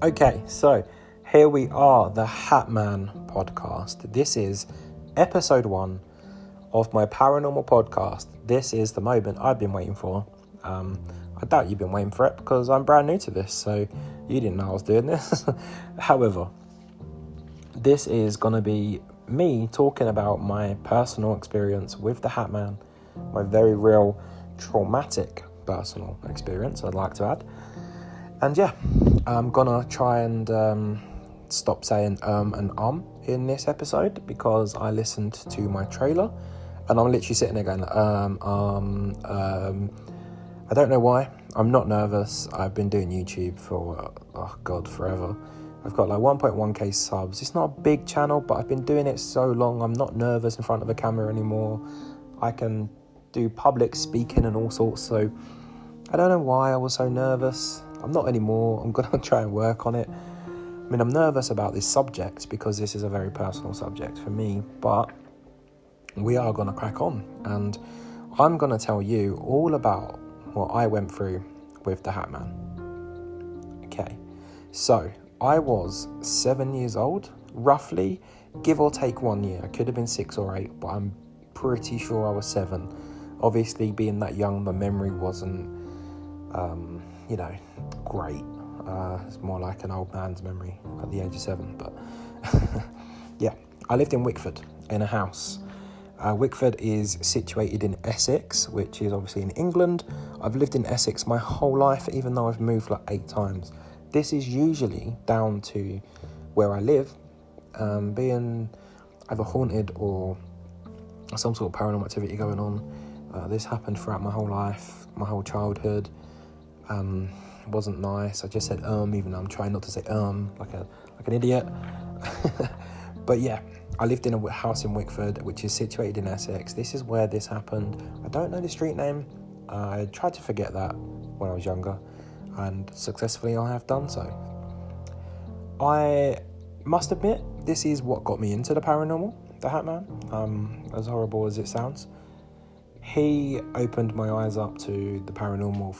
Okay, so here we are, the Hatman podcast. This is episode 1 of my paranormal podcast. This is the moment I've been waiting for. I doubt you've been waiting for it because I'm brand new to this, so you didn't know I was doing this. However, this is going to be me talking about my personal experience with the Hatman, my very real traumatic personal experience, I'd like to add. And yeah, I'm gonna try and stop saying and in this episode because I listened to my trailer and I'm literally sitting there going I don't know why. I'm not nervous. I've been doing YouTube for forever. I've got like 1.1k subs. It's not a big channel, but I've been doing it so long. I'm not nervous in front of a camera anymore. I can do public speaking and all sorts, so I don't know why I was so nervous. I'm not anymore. I'm going to try and work on it. I mean, I'm nervous about this subject because this is a very personal subject for me, but we are going to crack on. And I'm going to tell you all about what I went through with the Hatman. Okay, so I was 7 years old, roughly, give or take 1 year. I could have been 6 or 8, but I'm pretty sure I was 7. Obviously, being that young, my memory wasn't great. It's more like an old man's memory at the age of 7, but yeah, I lived in Wickford in a house. Wickford is situated in Essex, which is obviously in England. I've lived in Essex my whole life, even though I've moved like 8 times. This is usually down to where I live, being either haunted or some sort of paranormal activity going on. This happened throughout my whole life, my whole childhood. Wasn't nice. I just said even though I'm trying not to say like an idiot. But yeah, I lived in a house in Wickford, which is situated in Essex. This is where this happened. I don't know the street name. I tried to forget that when I was younger, and successfully I have done so. I must admit, this is what got me into the paranormal, the Hatman, as horrible as it sounds. He opened my eyes up to the paranormal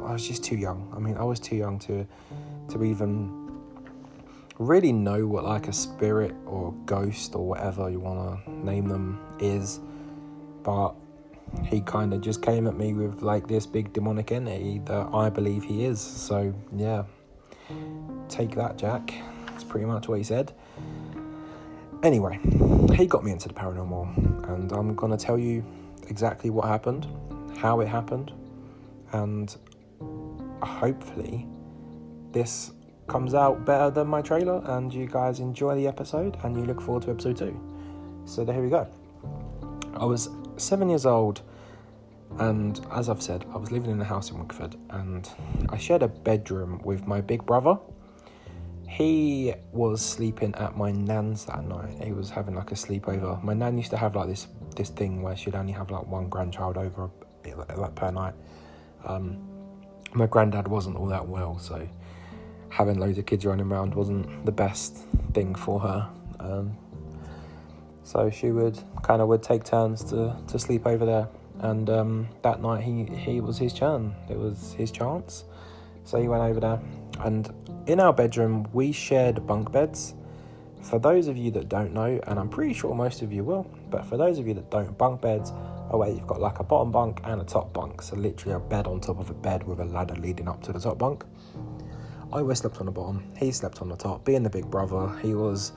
I was just too young. I mean, I was too young to even really know what like a spirit or ghost or whatever you want to name them is. But he kind of just came at me with like this big demonic entity that I believe he is. So yeah, take that, Jack. That's pretty much what he said. Anyway, he got me into the paranormal, and I'm going to tell you exactly what happened, how it happened, and hopefully this comes out better than my trailer and you guys enjoy the episode and you look forward to episode 2. So here we go. I was 7 years old, and as I've said, I was living in a house in Wickford, and I shared a bedroom with my big brother. He was sleeping at my nan's that night. He was having like a sleepover. My nan used to have like this thing where she'd only have like one grandchild over like per night. My granddad wasn't all that well, so having loads of kids running around wasn't the best thing for her. So she would take turns to sleep over there. And that night he was his turn. It was his chance. So he went over there. And in our bedroom, we shared bunk beds. For those of you that don't know, and I'm pretty sure most of you will, but for those of you that don't, bunk beds are where you've got like a bottom bunk and a top bunk. So literally a bed on top of a bed with a ladder leading up to the top bunk. I always slept on the bottom. He slept on the top. Being the big brother, he was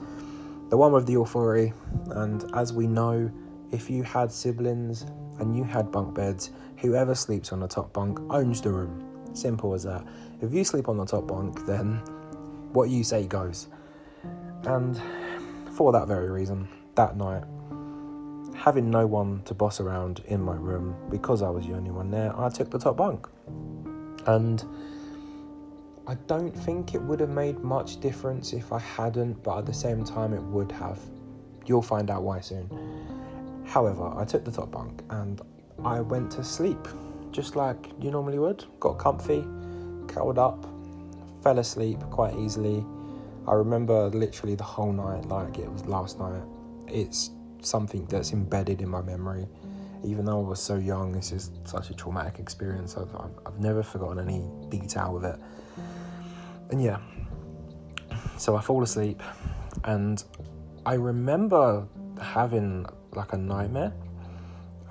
the one with the authority. And as we know, if you had siblings and you had bunk beds, whoever sleeps on the top bunk owns the room. Simple as that. If you sleep on the top bunk, then what you say goes. And for that very reason, that night, having no one to boss around in my room because I was the only one there, I took the top bunk. And I don't think it would have made much difference if I hadn't, but at the same time it would have. You'll find out why soon. However, I took the top bunk and I went to sleep just like you normally would. Got comfy, curled up, fell asleep quite easily. I remember literally the whole night like it was last night. It's something that's embedded in my memory. Even though I was so young, this is such a traumatic experience. I've never forgotten any detail of it. And yeah, so I fall asleep, and I remember having like a nightmare,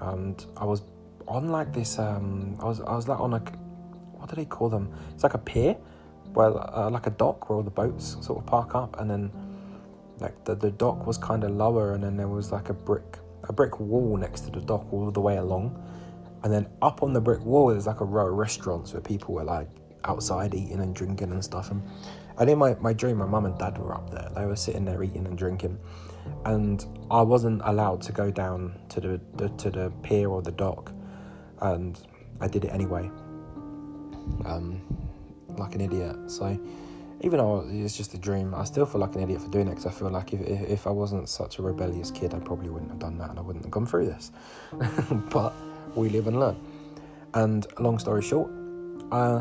and I was on like this, I was like on a, what do they call them? It's like a pier, where like a dock where all the boats sort of park up, and then like the dock was kind of lower, and then there was like a brick wall next to the dock all the way along, and then up on the brick wall there's like a row of restaurants where people were like outside eating and drinking and stuff. And in my dream, my mum and dad were up there. They were sitting there eating and drinking, and I wasn't allowed to go down to the pier or the dock, and I did it anyway, like an idiot. So even though it's just a dream, I still feel like an idiot for doing it, because I feel like if I wasn't such a rebellious kid, I probably wouldn't have done that, and I wouldn't have gone through this. But we live and learn. And long story short,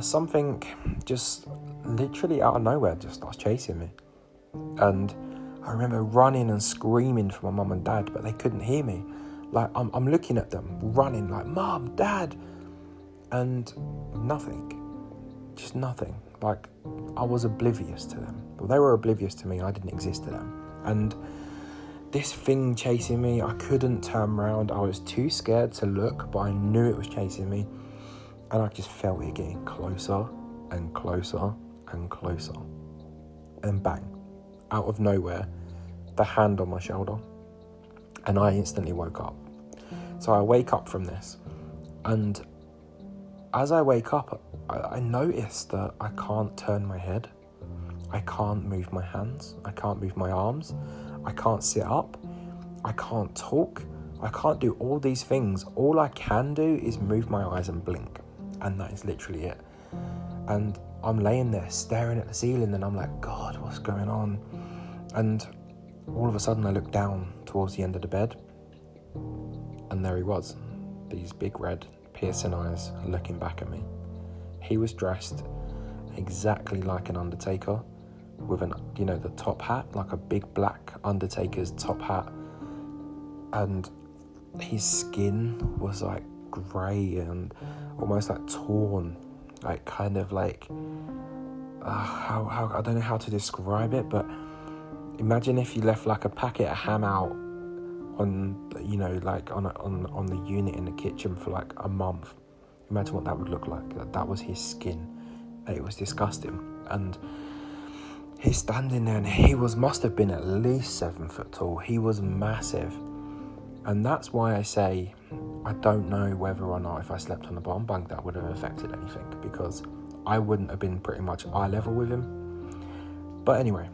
something just literally out of nowhere just starts chasing me. And I remember running and screaming for my mum and dad, but they couldn't hear me. Like, I'm looking at them, running like, Mum, Dad, and nothing. Just nothing. Like, I was oblivious to them. Well, they were oblivious to me. I didn't exist to them. And this thing chasing me, I couldn't turn around. I was too scared to look, but I knew it was chasing me. And I just felt it getting closer and closer and closer. And bang, out of nowhere, the hand on my shoulder. And I instantly woke up. So I wake up from this. And as I wake up, I noticed that I can't turn my head. I can't move my hands. I can't move my arms. I can't sit up. I can't talk. I can't do all these things. All I can do is move my eyes and blink. And that is literally it. And I'm laying there staring at the ceiling, and I'm like, God, what's going on? And all of a sudden I look down towards the end of the bed, and there he was, these big red piercing eyes looking back at me. He was dressed exactly like an undertaker, with the top hat, like a big black undertaker's top hat, and his skin was like grey and almost like torn, like kind of like how I don't know how to describe it, but imagine if you left like a packet of ham out on on the unit in the kitchen for like a month. Imagine what that would look like. That was his skin. It was disgusting. And he's standing there, and he must have been at least 7 foot tall. He was massive. And that's why I say I don't know whether or not if I slept on the bottom bunk that would have affected anything, because I wouldn't have been pretty much eye level with him. But anyway,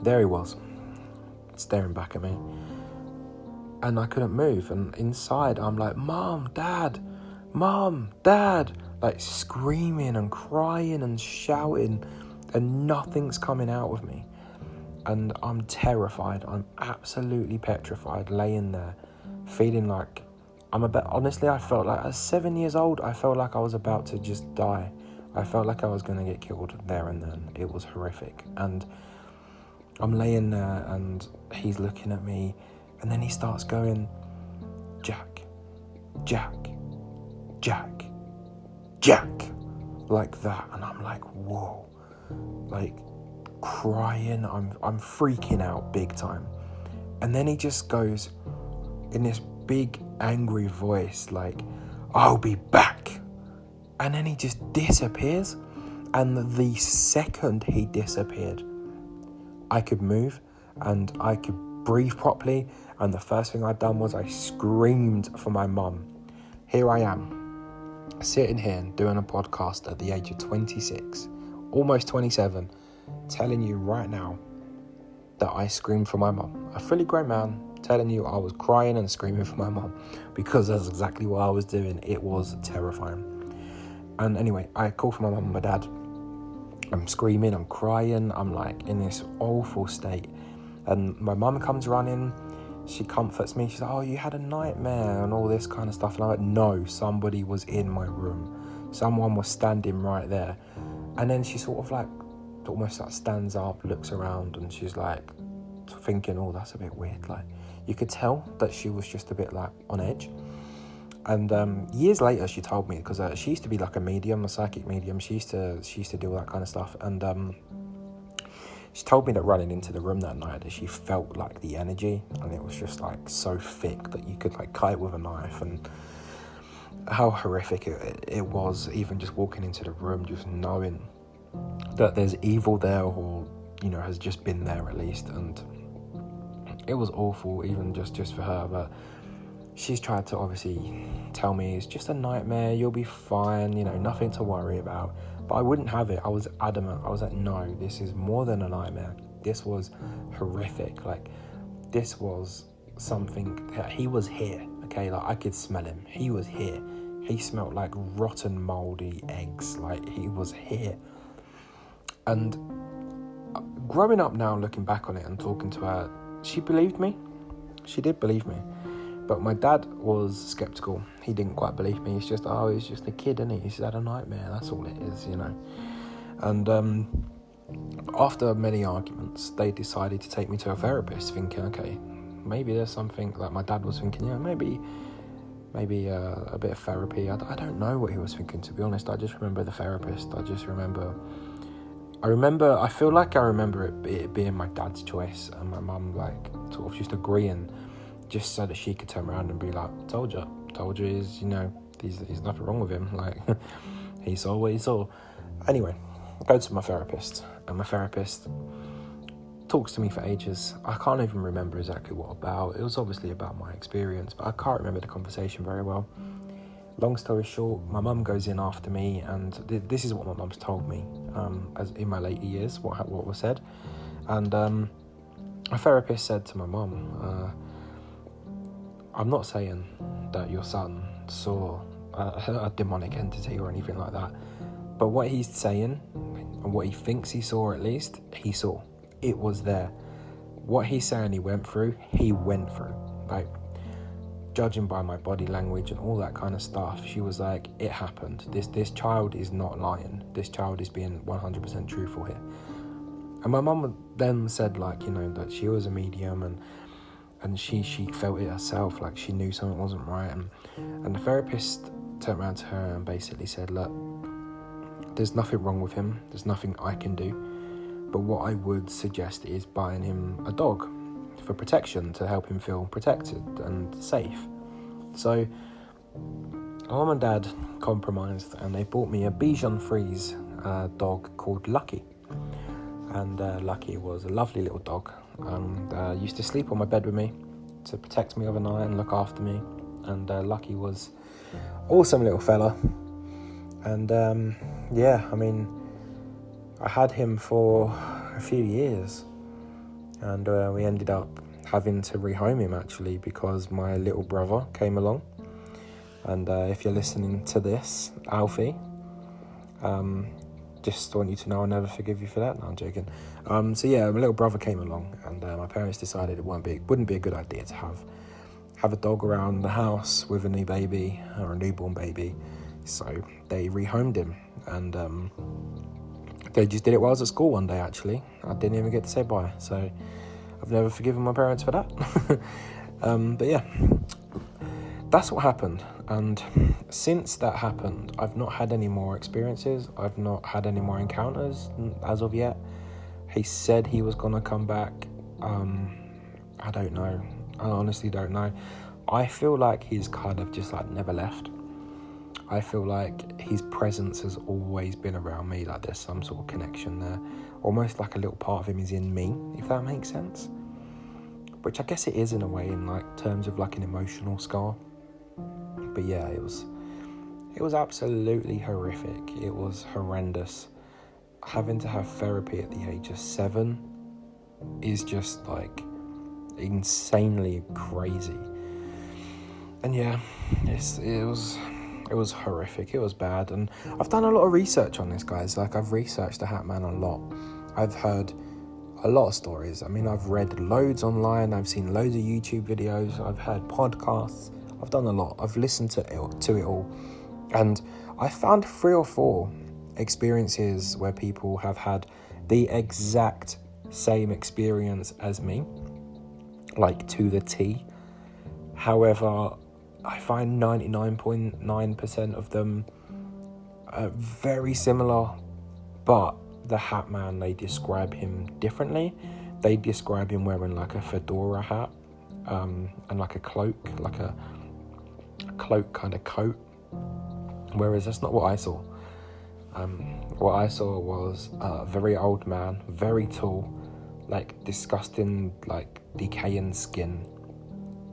there he was, staring back at me, and I couldn't move. And inside I'm like, Mom, Dad, like screaming and crying and shouting, and nothing's coming out of me. And I'm terrified. I'm absolutely petrified, laying there, feeling like honestly, I felt like at 7 years old, I felt like I was about to just die. I felt like I was going to get killed there and then. It was horrific. And I'm laying there, and he's looking at me, and then he starts going, Jack, Jack, Jack, Jack, like that. And I'm like, whoa, like crying. I'm freaking out big time. And then he just goes in this big angry voice like, I'll be back. And then he just disappears. And the second he disappeared, I could move and I could breathe properly. And the first thing I'd done was I screamed for my mum. Here I am, sitting here and doing a podcast at the age of 26, almost 27, telling you right now that I screamed for my mum. A fully grown man telling you I was crying and screaming for my mum, because that's exactly what I was doing. It was terrifying. And anyway, I called for my mum and my dad. I'm screaming, I'm crying, I'm like in this awful state. And my mum comes running, she comforts me, she's like, oh, you had a nightmare and all this kind of stuff. And I'm like, no, somebody was in my room. Someone was standing right there. And then she sort of like, almost like stands up, looks around, and she's like thinking, oh, that's a bit weird. Like, you could tell that she was just a bit like on edge. And years later, she told me, because she used to be like a medium, a psychic medium. She used to do all that kind of stuff. And she told me that running into the room that night, that she felt like the energy, and it was just like so thick that you could like cut it with a knife. And how horrific it was, even just walking into the room, just knowing that there's evil there, or has just been there at least. And it was awful, even just for her. But she's tried to obviously tell me it's just a nightmare, you'll be fine, nothing to worry about. But I wouldn't have it. I was adamant. I was like, no, this is more than a nightmare. This was horrific. Like, this was something that he was here, okay? Like, I could smell him. He was here. He smelled like rotten, mouldy eggs. Like, he was here. And growing up now, looking back on it and talking to her, she believed me. She did believe me. But my dad was sceptical. He didn't quite believe me. He's just, he's just a kid, isn't he? He's had a nightmare. That's all it is, And after many arguments, they decided to take me to a therapist, thinking, okay, maybe there's something. Like, my dad was thinking, maybe a bit of therapy. I don't know what he was thinking, to be honest. I just remember the therapist. I feel like I remember it being my dad's choice, and my mum like sort of just agreeing, just so that she could turn around and be like, told you, there's nothing wrong with him. Like, he saw what he saw. Anyway, I go to my therapist, and my therapist talks to me for ages. I can't even remember exactly what about. It was obviously about my experience, but I can't remember the conversation very well. Long story short, my mum goes in after me, and this is what my mum's told me, as in my later years, what was said. And my therapist said to my mum, I'm not saying that your son saw a demonic entity or anything like that, but what he's saying, and what he thinks he saw at least, he saw. It was there. What he's saying he went through, he went through. Like, judging by my body language and all that kind of stuff, she was like, it happened. This child is not lying. This child is being 100% truthful here. And my mum then said, like, that she was a medium, and she felt it herself, like she knew something wasn't right. And the therapist turned around to her and basically said, look, there's nothing wrong with him. There's nothing I can do. But what I would suggest is buying him a dog for protection, to help him feel protected and safe. So mum and dad compromised, and they bought me a Bichon Frise dog called Lucky. And Lucky was a lovely little dog, and used to sleep on my bed with me to protect me overnight and look after me. And Lucky was awesome little fella. And I had him for a few years, and we ended up having to rehome him, actually, because my little brother came along. And if you're listening to this, Alfie, just want you to know I'll never forgive you for that. No, I'm joking. My little brother came along, and my parents decided it wouldn't be a good idea to have a dog around the house with a new baby, or a newborn baby. So they rehomed him, and they just did it while I was at school one day, actually. I didn't even get to say bye, so I've never forgiven my parents for that. But yeah, that's what happened. And since that happened, I've not had any more experiences. I've not had any more encounters as of yet. He said he was going to come back. I don't know. I honestly don't know. I feel like he's kind of just like never left. I feel like his presence has always been around me, like there's some sort of connection there. Almost like a little part of him is in me, if that makes sense. Which I guess it is in a way, in like terms of like an emotional scar. But yeah, it was absolutely horrific. It was horrendous. Having to have therapy at the age of 7 is just like insanely crazy. And yeah, it was horrific. It was bad. And I've done a lot of research on this, guys. Like, I've researched the Hatman a lot. I've heard a lot of stories. I mean, I've read loads online. I've seen loads of YouTube videos. I've heard podcasts. I've done a lot. I've listened to it all. And I found 3 or 4 experiences where people have had the exact same experience as me, like to the T. However, I find 99.9% of them are very similar, but the Hatman, they describe him differently. They describe him wearing like a fedora hat, and like a cloak kind of coat, whereas that's not what I saw. What I saw was a very old man, very tall, like disgusting, like decaying skin,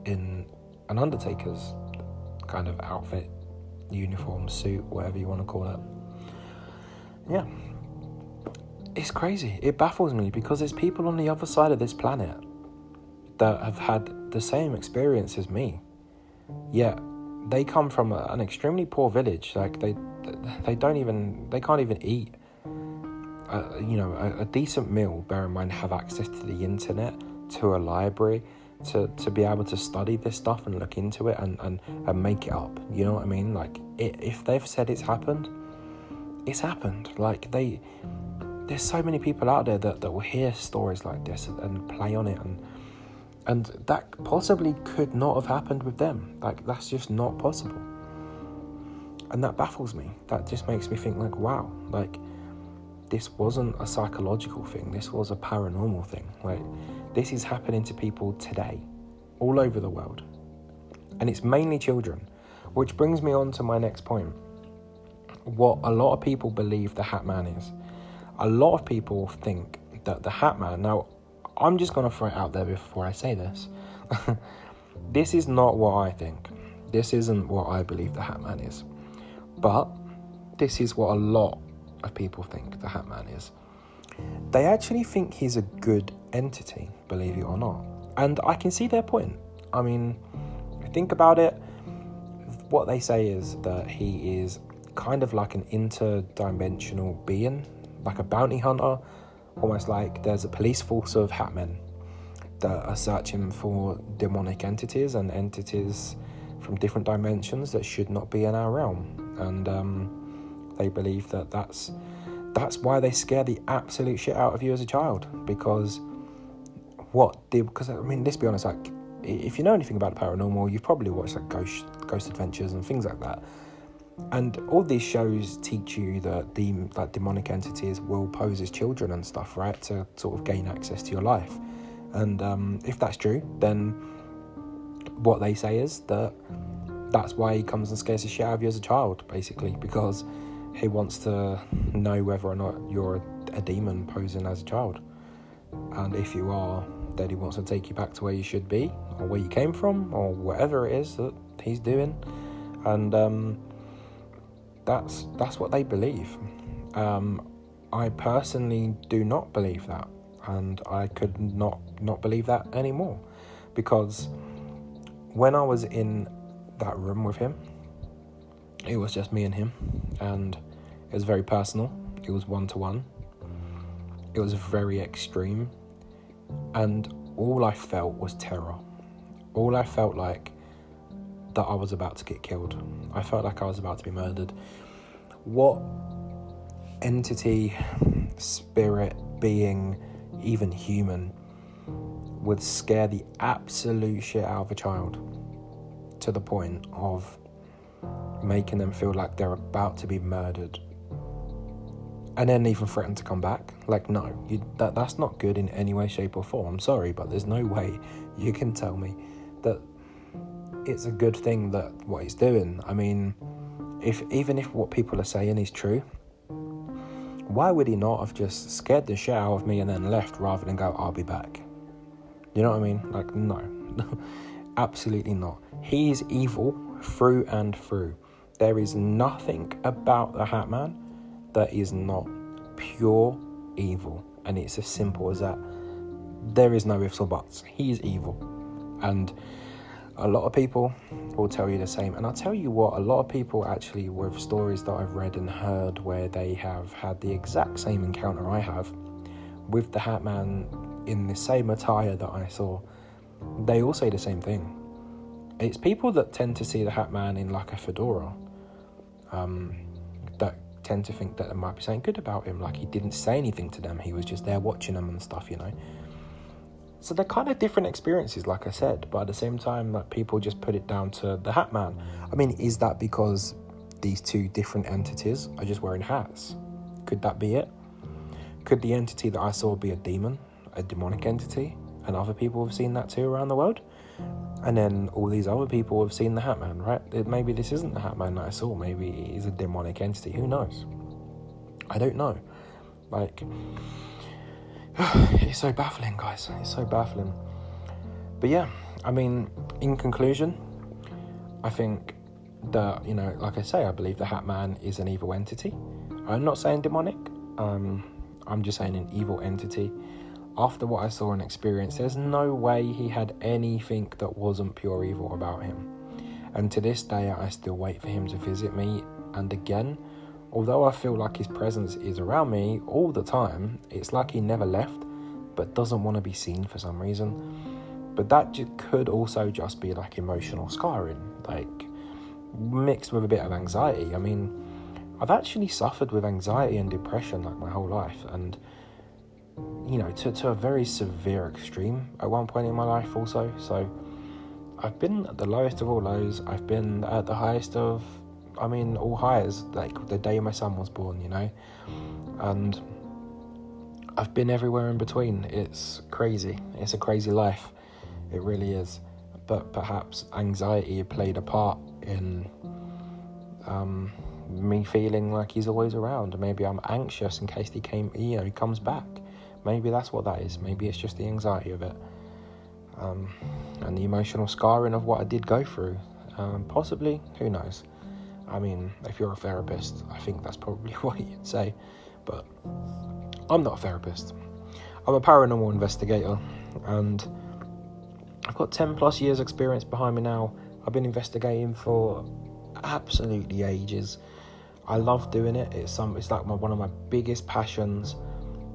in an undertaker's kind of outfit, uniform, suit, whatever you want to call it. Yeah, it's crazy. It baffles me because there's people on the other side of this planet that have had the same experience as me, yet they come from an extremely poor village. Like they can't even eat a decent meal. Bear in mind, have access to the internet, to a library, to be able to study this stuff and look into it and make it up. You know what I mean? Like if they've said it's happened, it's happened. Like there's so many people out there that will hear stories like this and play on it, and that possibly could not have happened with them. Like that's just not possible. And that baffles me. That just makes me think like, wow, like this wasn't a psychological thing. This was a paranormal thing. Like this is happening to people today, all over the world. And it's mainly children, which brings me on to my next point. What a lot of people believe the Hatman is. A lot of people think that the Hatman, now I'm just going to throw it out there before I say this. This is not what I think. This isn't what I believe the Hatman is. But this is what a lot of people think the Hatman is. They actually think he's a good entity, believe it or not. And I can see their point. I mean, think about it. What they say is that he is kind of like an interdimensional being, like a bounty hunter, almost like there's a police force of Hatmen that are searching for demonic entities and entities from different dimensions that should not be in our realm. And they believe that that's why they scare the absolute shit out of you as a child. Because I mean, let's be honest, like if you know anything about the paranormal, you've probably watched like Ghost Adventures and things like that. And all these shows teach you that demonic entities will pose as children and stuff, right, to sort of gain access to your life. And if that's true, then what they say is that's why he comes and scares the shit out of you as a child, basically, because he wants to know whether or not you're a demon posing as a child. And if you are, then he wants to take you back to where you should be, or where you came from, or whatever it is that he's doing. And that's what they believe. I personally do not believe that, and I could not believe that anymore, because when I was in that room with him, it was just me and him, and it was very personal. It was 1-to-1. It was very extreme, and all I felt was terror. All I felt like that I was about to get killed. I felt like I was about to be murdered. What entity, spirit, being, even human, would scare the absolute shit out of a child to the point of making them feel like they're about to be murdered, and then even threaten to come back? Like, no, that's not good in any way, shape or form. I'm sorry, but there's no way you can tell me that it's a good thing that what he's doing. I mean, even if what people are saying is true, why would he not have just scared the shit out of me and then left rather than go, I'll be back? You know what I mean? Like, no. Absolutely not. He is evil through and through. There is nothing about the Hatman that is not pure evil. And it's as simple as that. There is no ifs or buts. He is evil. And a lot of people will tell you the same. And I'll tell you what, a lot of people actually, with stories that I've read and heard where they have had the exact same encounter I have with the Hatman in the same attire that I saw, they all say the same thing. It's people that tend to see the Hatman in like a fedora, that tend to think that there might be something good about him, like he didn't say anything to them, he was just there watching them and stuff, you know. So they're kind of different experiences, like I said, but at the same time, like, people just put it down to the Hatman. I mean, is that because these two different entities are just wearing hats? Could that be it? Could the entity that I saw be a demon, a demonic entity, and other people have seen that too around the world? And then all these other people have seen the Hatman, right? Maybe this isn't the Hatman that I saw. Maybe it is a demonic entity. Who knows? I don't know. Like, it's so baffling, guys. It's so baffling. But yeah, I mean, in conclusion, I think that, you know, like I say, I believe the Hatman is an evil entity. I'm not saying demonic. I'm just saying an evil entity. After what I saw and experienced, there's no way he had anything that wasn't pure evil about him. And to this day, I still wait for him to visit me. And again, although I feel like his presence is around me all the time, it's like he never left, but doesn't want to be seen for some reason. But that could also just be like emotional scarring, like mixed with a bit of anxiety. I mean, I've actually suffered with anxiety and depression like my whole life, and you know, to a very severe extreme at one point in my life also. So I've been at the lowest of all lows. I've been at the highest of, I mean, all highs, like the day my son was born, you know, and I've been everywhere in between. It's crazy. It's a crazy life. It really is. But perhaps anxiety played a part in me feeling like he's always around. Maybe I'm anxious in case he comes back. Maybe that's what that is. Maybe it's just the anxiety of it, and the emotional scarring of what I did go through. Possibly, who knows? I mean, if you're a therapist, I think that's probably what you'd say, but I'm not a therapist. I'm a paranormal investigator, and I've got 10 plus years experience behind me now. I've been investigating for absolutely ages. I love doing it. It's like one of my biggest passions,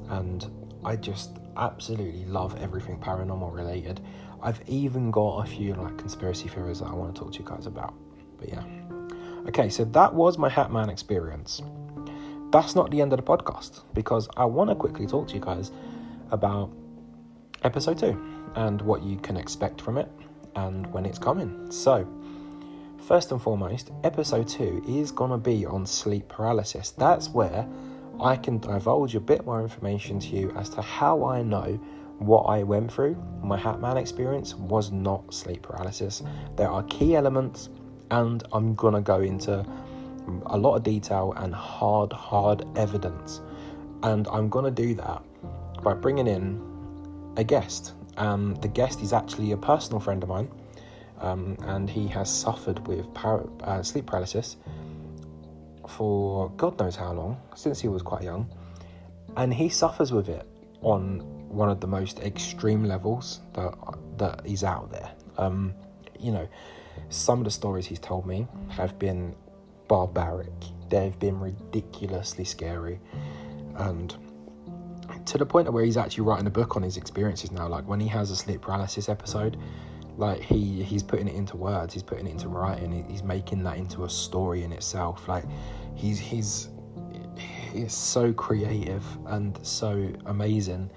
and I just absolutely love everything paranormal related. I've even got a few like conspiracy theories that I want to talk to you guys about. But yeah. Okay, so that was my Hatman experience. That's not the end of the podcast, because I want to quickly talk to you guys about episode 2 and what you can expect from it and when it's coming. So, first and foremost, episode 2 is going to be on sleep paralysis. That's where I can divulge a bit more information to you as to how I know what I went through. My Hatman experience was not sleep paralysis. There are key elements, and I'm going to go into a lot of detail and hard evidence. And I'm going to do that by bringing in a guest. The guest is actually a personal friend of mine, and he has suffered with sleep paralysis for God knows how long, since he was quite young, and he suffers with it on one of the most extreme levels that is out there. You know, some of the stories he's told me have been barbaric. They've been ridiculously scary, and to the point of where he's actually writing a book on his experiences now. Like when he has a sleep paralysis episode, like he's putting it into words, he's putting it into writing, he's making that into a story in itself. Like he's so creative and so amazing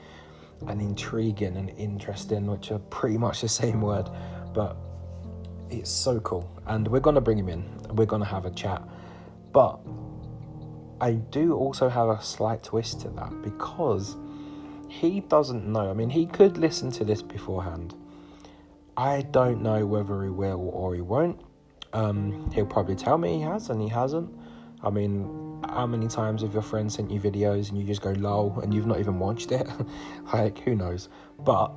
and intriguing and interesting, which are pretty much the same word, but it's so cool. And we're going to bring him in, we're going to have a chat. But I do also have a slight twist to that, because he doesn't know. I mean, he could listen to this beforehand. I don't know whether he will or he won't. He'll probably tell me he has and he hasn't. I mean, how many times have your friends sent you videos and you just go lol and you've not even watched it? Like, who knows? But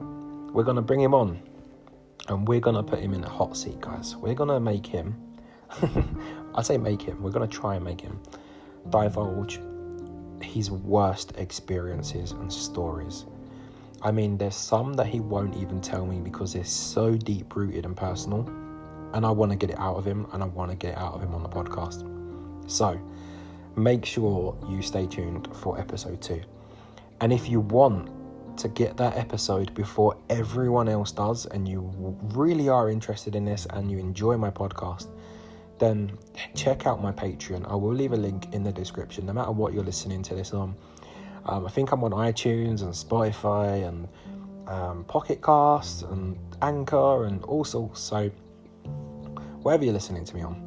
we're going to bring him on, and we're going to put him in a hot seat, guys. We're going to make him, I say make him, we're going to try and make him divulge his worst experiences and stories. I mean, there's some that he won't even tell me because they're so deep-rooted and personal, and I want to get it out of him, and I want to get it out of him on the podcast. So, make sure you stay tuned for episode 2. And if you want to get that episode before everyone else does, and you really are interested in this and you enjoy my podcast, then check out my Patreon. I will leave a link in the description, no matter what you're listening to this on. I think I'm on iTunes and Spotify and Pocket Cast and Anchor and all sorts. So wherever you're listening to me on,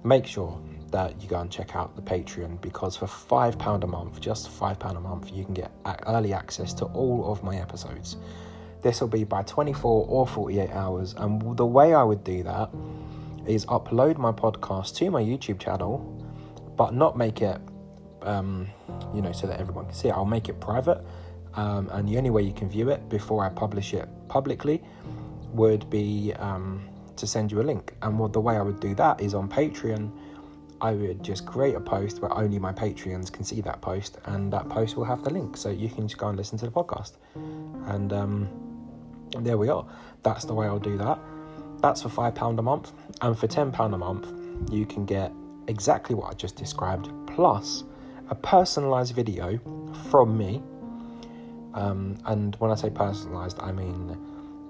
make sure that you go and check out the Patreon, because for £5 a month, just £5 a month, you can get early access to all of my episodes. This will be by 24 or 48 hours, and the way I would do that is upload my podcast to my YouTube channel, but not make it so that everyone can see it. I'll make it private, and the only way you can view it before I publish it publicly would be to send you a link. And the way I would do that is on Patreon, I would just create a post where only my Patreons can see that post, and that post will have the link, so you can just go and listen to the podcast. And there we are. That's the way I'll do that. That's for £5 a month, and for £10 a month you can get exactly what I just described, plus a personalised video from me. And when I say personalised, I mean,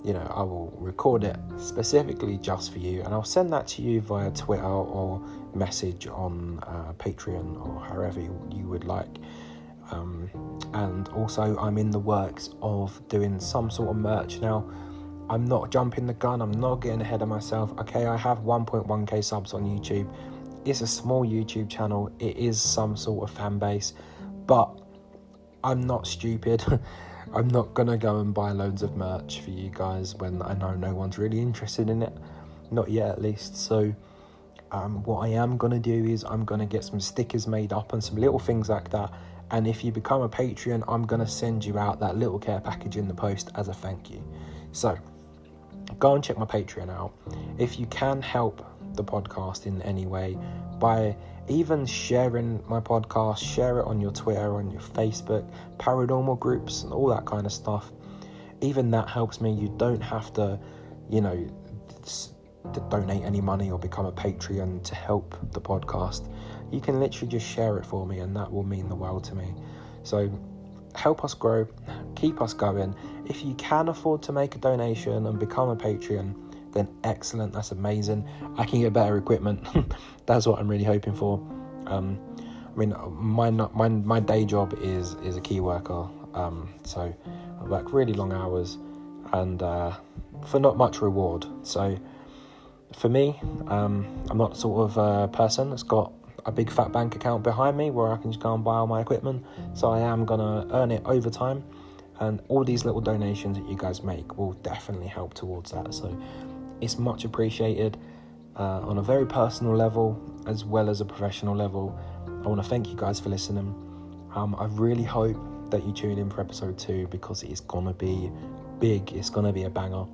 I will record it specifically just for you, and I'll send that to you via Twitter or message on Patreon or however you would like. And also, I'm in the works of doing some sort of merch now. I'm not jumping the gun, I'm not getting ahead of myself. Okay, I have 1.1k subs on YouTube. It's a small YouTube channel, it is some sort of fan base, but I'm not stupid. I'm not gonna go and buy loads of merch for you guys when I know no one's really interested in it, not yet at least. So what I am gonna do is I'm gonna get some stickers made up and some little things like that, and if you become a Patreon, I'm gonna send you out that little care package in the post as a thank you. So go and check my Patreon out. If you can help the podcast in any way by even sharing my podcast, share it on your Twitter, on your Facebook, paranormal groups and all that kind of stuff, even that helps me. You don't have to to donate any money or become a Patreon to help the podcast. You can literally just share it for me, and that will mean the world to me. So help us grow, keep us going. If you can afford to make a donation and become a Patreon, then excellent, that's amazing. I can get better equipment. That's what I'm really hoping for. My day job is a key worker, so I work really long hours and for not much reward. So for me, I'm not the sort of person that's got a big fat bank account behind me where I can just go and buy all my equipment. So I am gonna earn it over time, and all these little donations that you guys make will definitely help towards that. So it's much appreciated on a very personal level as well as a professional level. I want to thank you guys for listening. I really hope that you tune in for episode 2, because it's gonna be big. It's gonna be a banger.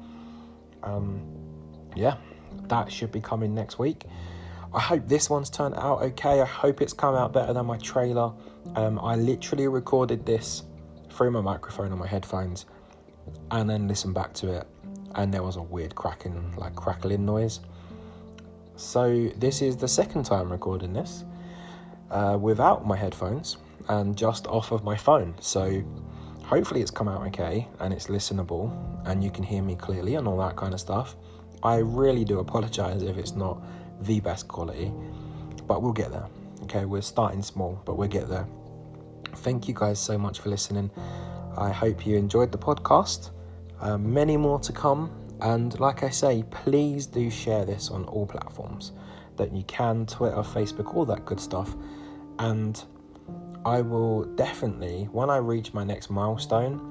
That should be coming next week. I hope this one's turned out okay. I hope it's come out better than my trailer. I literally recorded this through my microphone on my headphones and then listened back to it, and there was a weird crackling noise. So this is the second time recording this without my headphones and just off of my phone. So hopefully it's come out okay and it's listenable and you can hear me clearly and all that kind of stuff. I really do apologise if it's not the best quality, but we'll get there. Okay, we're starting small, but we'll get there. Thank you guys so much for listening. I hope you enjoyed the podcast. Many more to come, and like I say, please do share this on all platforms that you can, Twitter, Facebook, all that good stuff. And I will definitely, when I reach my next milestone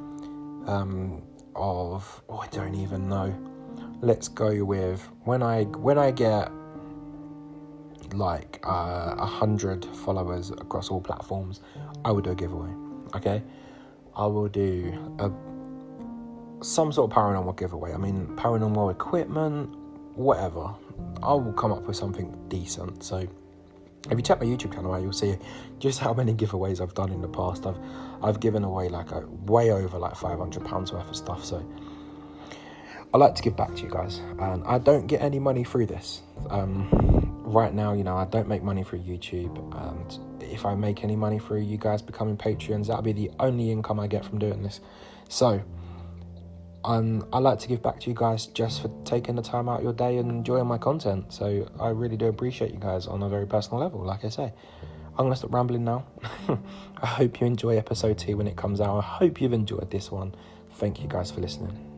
I don't even know, let's go with when I get 100 followers across all platforms, I will do a giveaway. Okay, I will do some sort of paranormal giveaway. I mean, paranormal equipment, whatever. I will come up with something decent. So if you check my YouTube channel out, you'll see just how many giveaways I've done in the past. I've given away way over £500 worth of stuff. So I like to give back to you guys, and I don't get any money through this. Right now, I don't make money through YouTube, and if I make any money through you guys becoming Patreons, that'll be the only income I get from doing this. So I like to give back to you guys just for taking the time out of your day and enjoying my content. So I really do appreciate you guys on a very personal level. Like I say, I'm going to stop rambling now. I hope you enjoy episode 2 when it comes out. I hope you've enjoyed this one. thank you guys for listening.